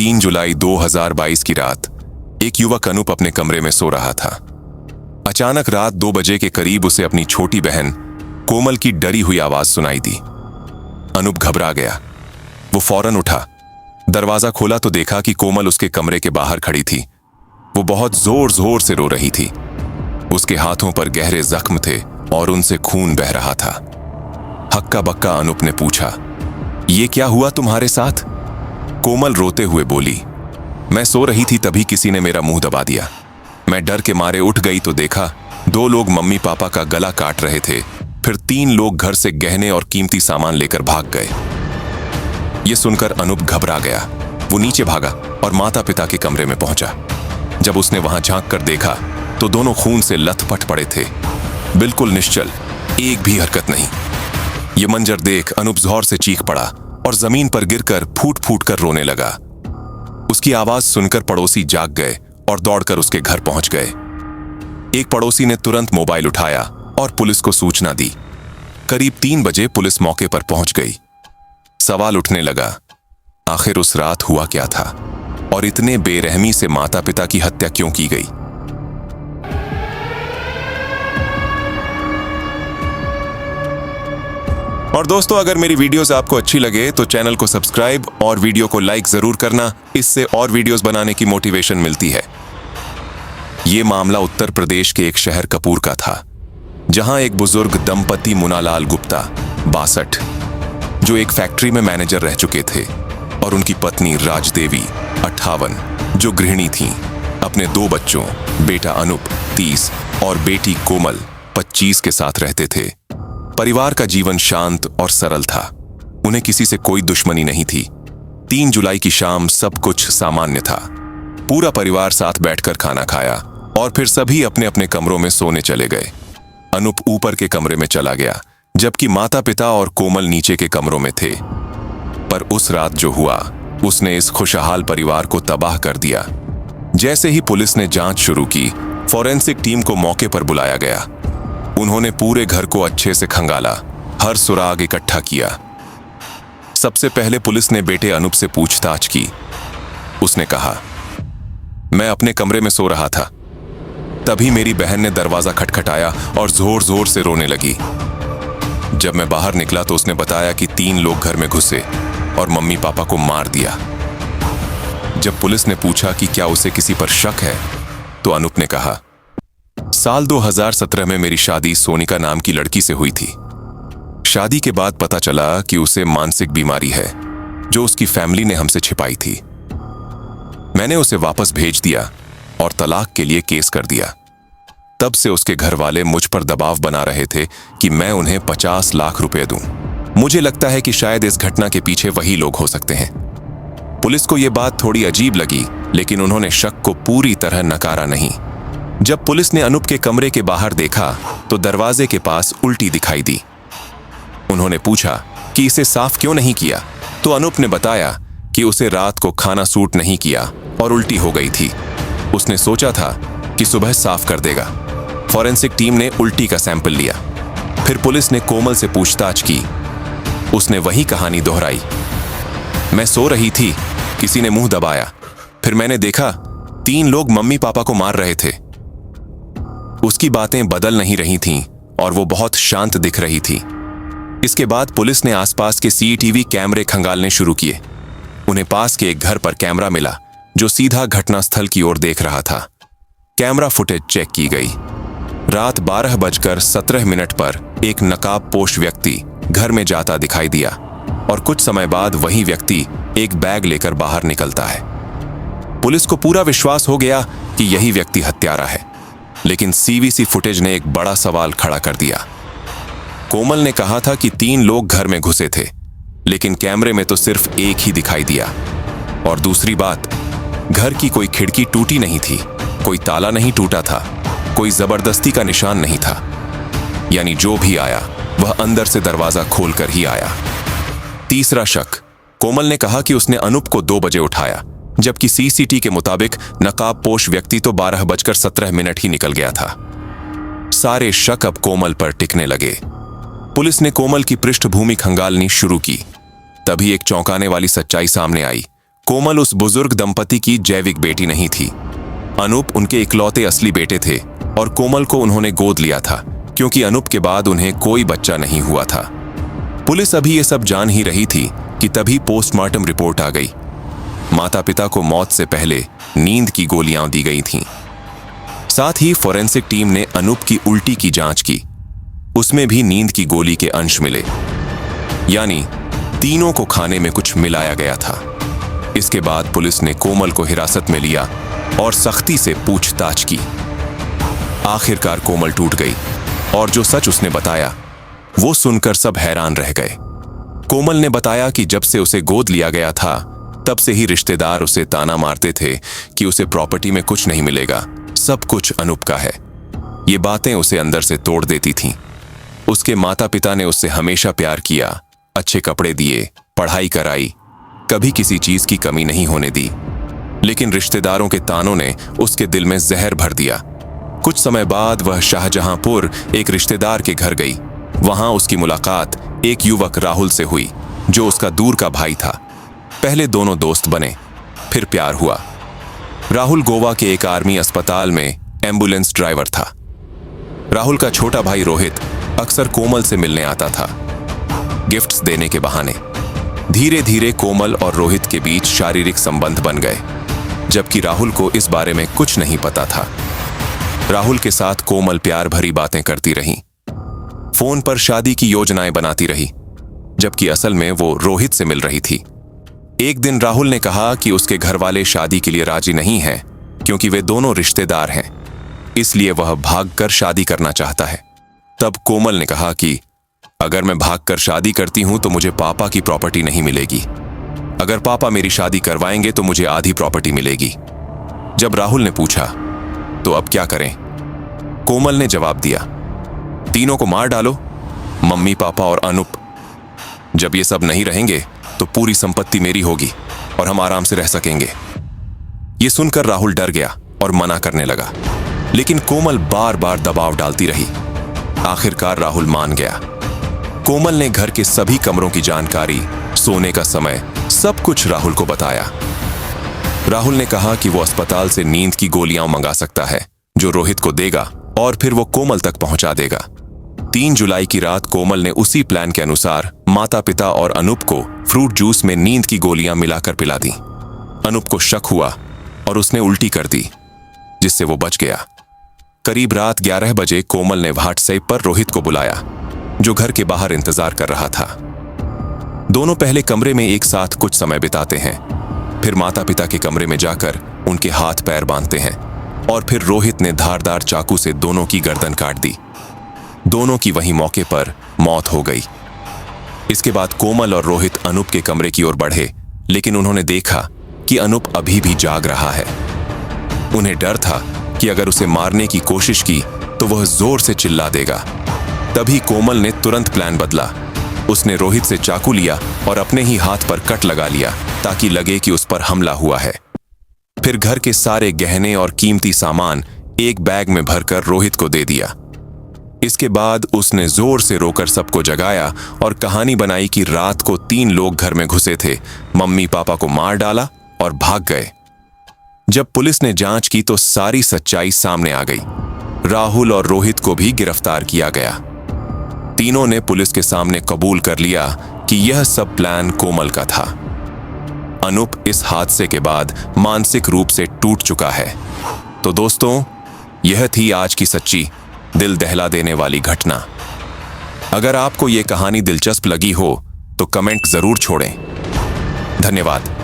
3 जुलाई 2022 की रात एक युवक अनूप अपने कमरे में सो रहा था। अचानक रात 2 बजे के करीब उसे अपनी छोटी बहन कोमल की डरी हुई आवाज सुनाई दी। अनूप घबरा गया। वो फौरन उठा, दरवाजा खोला तो देखा कि कोमल उसके कमरे के बाहर खड़ी थी। वो बहुत जोर जोर से रो रही थी। उसके हाथों पर गहरे जख्म थे और उनसे खून बह रहा था। हक्का बक्का अनूप ने पूछा, ये क्या हुआ तुम्हारे साथ? कोमल रोते हुए बोली, मैं सो रही थी तभी किसी ने मेरा मुंह दबा दिया। मैं डर के मारे उठ गई तो देखा 2 लोग मम्मी पापा का गला काट रहे थे। फिर 3 लोग घर से गहने और कीमती सामान लेकर भाग गए। ये सुनकर अनूप घबरा गया। वो नीचे भागा और माता पिता के कमरे में पहुंचा। जब उसने वहां झांक कर देखा तो दोनों खून से लथपथ पड़े थे, बिल्कुल निश्चल, एक भी हरकत नहीं। ये मंजर देख अनूप जोर से चीख पड़ा और जमीन पर गिरकर फूट फूट कर रोने लगा। उसकी आवाज सुनकर पड़ोसी जाग गए और दौड़कर उसके घर पहुंच गए। एक पड़ोसी ने तुरंत मोबाइल उठाया और पुलिस को सूचना दी। करीब 3 बजे पुलिस मौके पर पहुंच गई। सवाल उठने लगा, आखिर उस रात हुआ क्या था और इतने बेरहमी से माता पिता की हत्या क्यों की गई? और दोस्तों, अगर मेरी वीडियोस आपको अच्छी लगे तो चैनल को सब्सक्राइब और वीडियो को लाइक जरूर करना। इससे और वीडियोस बनाने की मोटिवेशन मिलती है। ये मामला उत्तर प्रदेश के एक शहर कपूर का था, जहां एक बुजुर्ग दंपति मुनालाल गुप्ता 62, जो एक फैक्ट्री में मैनेजर रह चुके थे, और उनकी पत्नी राजदेवी 58, जो गृहिणी थीं, अपने 2 बच्चों, बेटा अनूप 30 और बेटी कोमल 25 के साथ रहते थे। परिवार का जीवन शांत और सरल था। उन्हें किसी से कोई दुश्मनी नहीं थी। 3 जुलाई की शाम सब कुछ सामान्य था। पूरा परिवार साथ बैठकर खाना खाया और फिर सभी अपने अपने कमरों में सोने चले गए। अनूप ऊपर के कमरे में चला गया, जबकि माता पिता और कोमल नीचे के कमरों में थे। पर उस रात जो हुआ, उसने इस खुशहाल परिवार को तबाह कर दिया। जैसे ही पुलिस ने जांच शुरू की, फॉरेंसिक टीम को मौके पर बुलाया गया। उन्होंने पूरे घर को अच्छे से खंगाला, हर सुराग इकट्ठा किया। सबसे पहले पुलिस ने बेटे अनूप से पूछताछ की। उसने कहा, मैं अपने कमरे में सो रहा था, तभी मेरी बहन ने दरवाजा खटखटाया और जोर जोर से रोने लगी। जब मैं बाहर निकला तो उसने बताया कि 3 लोग घर में घुसे और मम्मी पापा को मार दिया। जब पुलिस ने पूछा कि क्या उसे किसी पर शक है, तो अनूप ने कहा, साल 2017 में मेरी शादी सोनिका नाम की लड़की से हुई थी। शादी के बाद पता चला कि उसे मानसिक बीमारी है, जो उसकी फैमिली ने हमसे छिपाई थी। मैंने उसे वापस भेज दिया और तलाक के लिए केस कर दिया। तब से उसके घर वाले मुझ पर दबाव बना रहे थे कि मैं उन्हें 50 लाख रुपए दूं। मुझे लगता है कि शायद इस घटना के पीछे वही लोग हो सकते हैं। पुलिस को यह बात थोड़ी अजीब लगी, लेकिन उन्होंने शक को पूरी तरह नकारा नहीं। जब पुलिस ने अनूप के कमरे के बाहर देखा तो दरवाजे के पास उल्टी दिखाई दी। उन्होंने पूछा कि इसे साफ क्यों नहीं किया, तो अनूप ने बताया कि उसे रात को खाना सूट नहीं किया और उल्टी हो गई थी। उसने सोचा था कि सुबह साफ कर देगा। फॉरेंसिक टीम ने उल्टी का सैंपल लिया। फिर पुलिस ने कोमल से पूछताछ की। उसने वही कहानी दोहराई, मैं सो रही थी, किसी ने मुंह दबाया, फिर मैंने देखा 3 लोग मम्मी पापा को मार रहे थे। उसकी बातें बदल नहीं रही थीं और वो बहुत शांत दिख रही थी। इसके बाद पुलिस ने आसपास के सीसीटीवी कैमरे खंगालने शुरू किए। उन्हें पास के एक घर पर कैमरा मिला जो सीधा घटनास्थल की ओर देख रहा था। कैमरा फुटेज चेक की गई। रात 12:17 पर एक नकाबपोश व्यक्ति घर में जाता दिखाई दिया और कुछ समय बाद वही व्यक्ति एक बैग लेकर बाहर निकलता है। पुलिस को पूरा विश्वास हो गया कि यही व्यक्ति हत्यारा है, लेकिन सीवीसी फुटेज ने एक बड़ा सवाल खड़ा कर दिया। कोमल ने कहा था कि 3 लोग घर में घुसे थे, लेकिन कैमरे में तो सिर्फ एक ही दिखाई दिया। और दूसरी बात, घर की कोई खिड़की टूटी नहीं थी, कोई ताला नहीं टूटा था, कोई जबरदस्ती का निशान नहीं था। यानी जो भी आया वह अंदर से दरवाजा खोलकर ही आया। तीसरा शक, कोमल ने कहा कि उसने अनूप को 2 बजे उठाया, जबकि सीसीटी के मुताबिक नकाबपोश व्यक्ति तो 12:17 ही निकल गया था। सारे शक अब कोमल पर टिकने लगे। पुलिस ने कोमल की पृष्ठभूमि खंगालनी शुरू की। तभी एक चौंकाने वाली सच्चाई सामने आई। कोमल उस बुजुर्ग दंपति की जैविक बेटी नहीं थी। अनूप उनके इकलौते असली बेटे थे और कोमल को उन्होंने गोद लिया था क्योंकि अनूप के बाद उन्हें कोई बच्चा नहीं हुआ था। पुलिस अभी ये सब जान ही रही थी कि तभी पोस्टमार्टम रिपोर्ट आ गई। माता पिता को मौत से पहले नींद की गोलियां दी गई थीं। साथ ही फोरेंसिक टीम ने अनूप की उल्टी की जांच की, उसमें भी नींद की गोली के अंश मिले, यानी तीनों को खाने में कुछ मिलाया गया था। इसके बाद पुलिस ने कोमल को हिरासत में लिया और सख्ती से पूछताछ की। आखिरकार कोमल टूट गई और जो सच उसने बताया वो सुनकर सब हैरान रह गए। कोमल ने बताया कि जब से उसे गोद लिया गया था तब से ही रिश्तेदार उसे ताना मारते थे कि उसे प्रॉपर्टी में कुछ नहीं मिलेगा, सब कुछ अनूप का है। ये बातें उसे अंदर से तोड़ देती थीं। उसके माता पिता ने उससे हमेशा प्यार किया, अच्छे कपड़े दिए, पढ़ाई कराई, कभी किसी चीज की कमी नहीं होने दी। लेकिन रिश्तेदारों के तानों ने उसके दिल में जहर भर दिया। कुछ समय बाद वह शाहजहांपुर एक रिश्तेदार के घर गई। वहां उसकी मुलाकात एक युवक राहुल से हुई जो उसका दूर का भाई था। पहले दोनों दोस्त बने, फिर प्यार हुआ। राहुल गोवा के एक आर्मी अस्पताल में एम्बुलेंस ड्राइवर था। राहुल का छोटा भाई रोहित अक्सर कोमल से मिलने आता था, गिफ्ट्स देने के बहाने। धीरे धीरे कोमल और रोहित के बीच शारीरिक संबंध बन गए, जबकि राहुल को इस बारे में कुछ नहीं पता था। राहुल के साथ कोमल प्यार भरी बातें करती रही, फोन पर शादी की योजनाएं बनाती रही, जबकि असल में वो रोहित से मिल रही थी। एक दिन राहुल ने कहा कि उसके घर वाले शादी के लिए राजी नहीं हैं क्योंकि वे दोनों रिश्तेदार हैं, इसलिए वह भागकर शादी करना चाहता है। तब कोमल ने कहा कि अगर मैं भागकर शादी करती हूं तो मुझे पापा की प्रॉपर्टी नहीं मिलेगी। अगर पापा मेरी शादी करवाएंगे तो मुझे आधी प्रॉपर्टी मिलेगी। जब राहुल ने पूछा तो अब क्या करें, कोमल ने जवाब दिया, तीनों को मार डालो, मम्मी पापा और अनूप। जब ये सब नहीं रहेंगे तो पूरी संपत्ति मेरी होगी और हम आराम से रह सकेंगे। ये सुनकर राहुल डर गया और मना करने लगा, लेकिन कोमल बार बार दबाव डालती रही। आखिरकार राहुल मान गया। कोमल ने घर के सभी कमरों की जानकारी, सोने का समय, सब कुछ राहुल को बताया। राहुल ने कहा कि वो अस्पताल से नींद की गोलियां मंगा सकता है जो रोहित को देगा और फिर वो कोमल तक पहुंचा देगा। 3 जुलाई की रात कोमल ने उसी प्लान के अनुसार माता पिता और अनूप को फ्रूट जूस में नींद की गोलियां मिलाकर पिला दी। अनूप को शक हुआ और उसने उल्टी कर दी, जिससे वो बच गया। करीब रात 11 बजे कोमल ने व्हाट्सएप पर रोहित को बुलाया, जो घर के बाहर इंतजार कर रहा था। दोनों पहले कमरे में एक साथ कुछ समय बिताते हैं, फिर माता पिता के कमरे में जाकर उनके हाथ पैर बांधते हैं और फिर रोहित ने धारदार चाकू से दोनों की गर्दन काट दी। दोनों की वहीं मौके पर मौत हो गई। इसके बाद कोमल और रोहित अनूप के कमरे की ओर बढ़े, लेकिन उन्होंने देखा कि अनूप अभी भी जाग रहा है। उन्हें डर था कि अगर उसे मारने की कोशिश की तो वह जोर से चिल्ला देगा। तभी कोमल ने तुरंत प्लान बदला। उसने रोहित से चाकू लिया और अपने ही हाथ पर कट लगा लिया ताकि लगे कि उस पर हमला हुआ है। फिर घर के सारे गहने और कीमती सामान एक बैग में भरकर रोहित को दे दिया। इसके बाद उसने जोर से रोकर सबको जगाया और कहानी बनाई कि रात को 3 लोग घर में घुसे थे, मम्मी पापा को मार डाला और भाग गए। जब पुलिस ने जांच की तो सारी सच्चाई सामने आ गई। राहुल और रोहित को भी गिरफ्तार किया गया। तीनों ने पुलिस के सामने कबूल कर लिया कि यह सब प्लान कोमल का था। अनूप इस हादसे के बाद मानसिक रूप से टूट चुका है। तो दोस्तों, यह थी आज की सच्ची, दिल दहला देने वाली घटना। अगर आपको यह कहानी दिलचस्प लगी हो तो कमेंट जरूर छोड़ें। धन्यवाद।